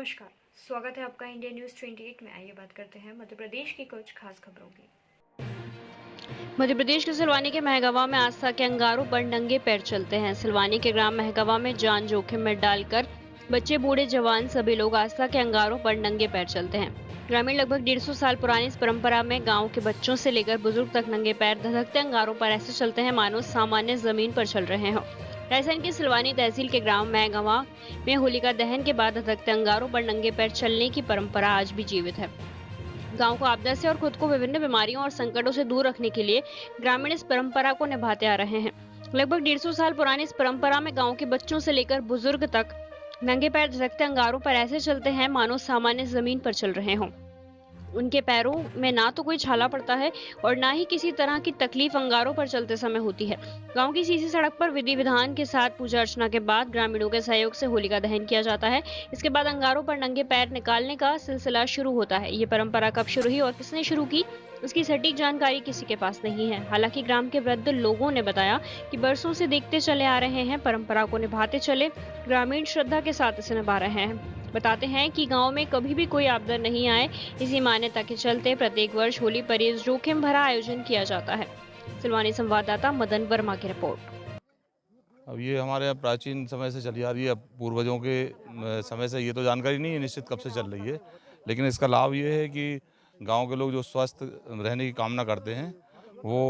नमस्कार, स्वागत है आपका इंडिया न्यूज़ 28 में। आइए बात करते हैं मध्य प्रदेश की कुछ खास खबरों की। मध्य प्रदेश के सिलवानी के महगवा में आस्था के अंगारों पर नंगे पैर चलते हैं। सिलवानी के ग्राम महगवा में जान जोखिम में डालकर बच्चे बूढ़े जवान सभी लोग आस्था के अंगारों पर नंगे पैर चलते हैं। ग्रामीण लगभग 150 साल पुरानी इस परंपरा में गांव के बच्चों से लेकर बुजुर्ग तक नंगे पैर धधकते अंगारों पर ऐसे चलते हैं मानो सामान्य जमीन पर चल रहे हों। राजस्थान की सिलवानी तहसील के ग्राम महगवा में होलिका दहन के बाद धधकते अंगारों पर नंगे पैर चलने की परंपरा आज भी जीवित है। गांव को आपदा से और खुद को विभिन्न बीमारियों और संकटों से दूर रखने के लिए ग्रामीण इस परंपरा को निभाते आ रहे हैं। लगभग 150 साल पुरानी इस परंपरा में गांव के बच्चों से लेकर बुजुर्ग तक नंगे पैर धधकते अंगारों पर ऐसे चलते हैं मानो सामान्य जमीन पर चल रहे हों। उनके पैरों में ना तो कोई छाला पड़ता है और ना ही किसी तरह की तकलीफ अंगारों पर चलते समय होती है। गांव की सीधी सड़क पर विधि विधान के साथ पूजा अर्चना के बाद ग्रामीणों के सहयोग से होलिका दहन किया जाता है। इसके बाद अंगारों पर नंगे पैर निकालने का सिलसिला शुरू होता है। ये परंपरा कब शुरू हुई और किसने शुरू की, उसकी सटीक जानकारी किसी के पास नहीं है। हालांकि ग्राम के वृद्ध लोगों ने बताया कि बरसों से देखते चले आ रहे हैं, परंपरा को निभाते चले ग्रामीण श्रद्धा के साथ इसे निभा रहे हैं। बताते हैं कि गांव में कभी भी कोई आपदा नहीं आए, इसी मान्यता के चलते प्रत्येक वर्ष होली पर इस जोखिम भरा आयोजन किया जाता है। सिलवानी संवाददाता मदन वर्मा की रिपोर्ट। अब ये हमारे यहाँ प्राचीन समय से चली आ रही है। अब पूर्वजों के समय से ये तो जानकारी नहीं है निश्चित कब से चल रही है, लेकिन इसका लाभ ये है कि गांव के लोग जो स्वस्थ रहने की कामना करते हैं वो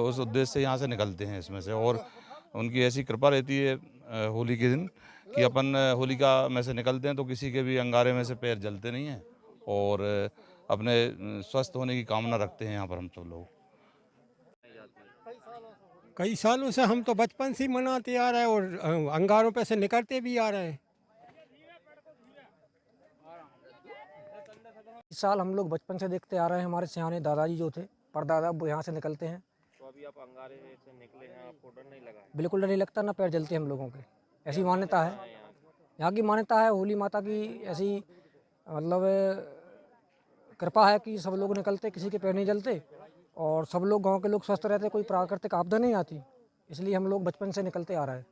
उस उद्देश्य से यहाँ से निकलते हैं इसमें से, और उनकी ऐसी कृपा रहती है होली के दिन कि अपन होलिका में से निकलते हैं तो किसी के भी अंगारे में से पैर जलते नहीं हैं, और अपने स्वस्थ होने की कामना रखते हैं यहाँ पर हम सब लोग। कई सालों से हम तो बचपन से ही मनाते आ रहे हैं और अंगारों पे से निकलते भी आ रहे हैं। इस साल हम लोग बचपन से देखते आ रहे हैं, हमारे सियाने दादाजी जो थे परदादा वो यहाँ से निकलते हैं। तो अभी आप अंगारे से निकले हैं, आपको डर नहीं लगा? बिल्कुल डर नहीं लगता, ना पैर जलते हम लोगों के। ऐसी मान्यता है, यहाँ की मान्यता है, होली माता की ऐसी मतलब कृपा है कि सब लोग निकलते, किसी के पैर नहीं जलते और सब लोग गांव के लोग स्वस्थ रहते, कोई प्राकृतिक आपदा नहीं आती। इसलिए हम लोग बचपन से निकलते आ रहे हैं।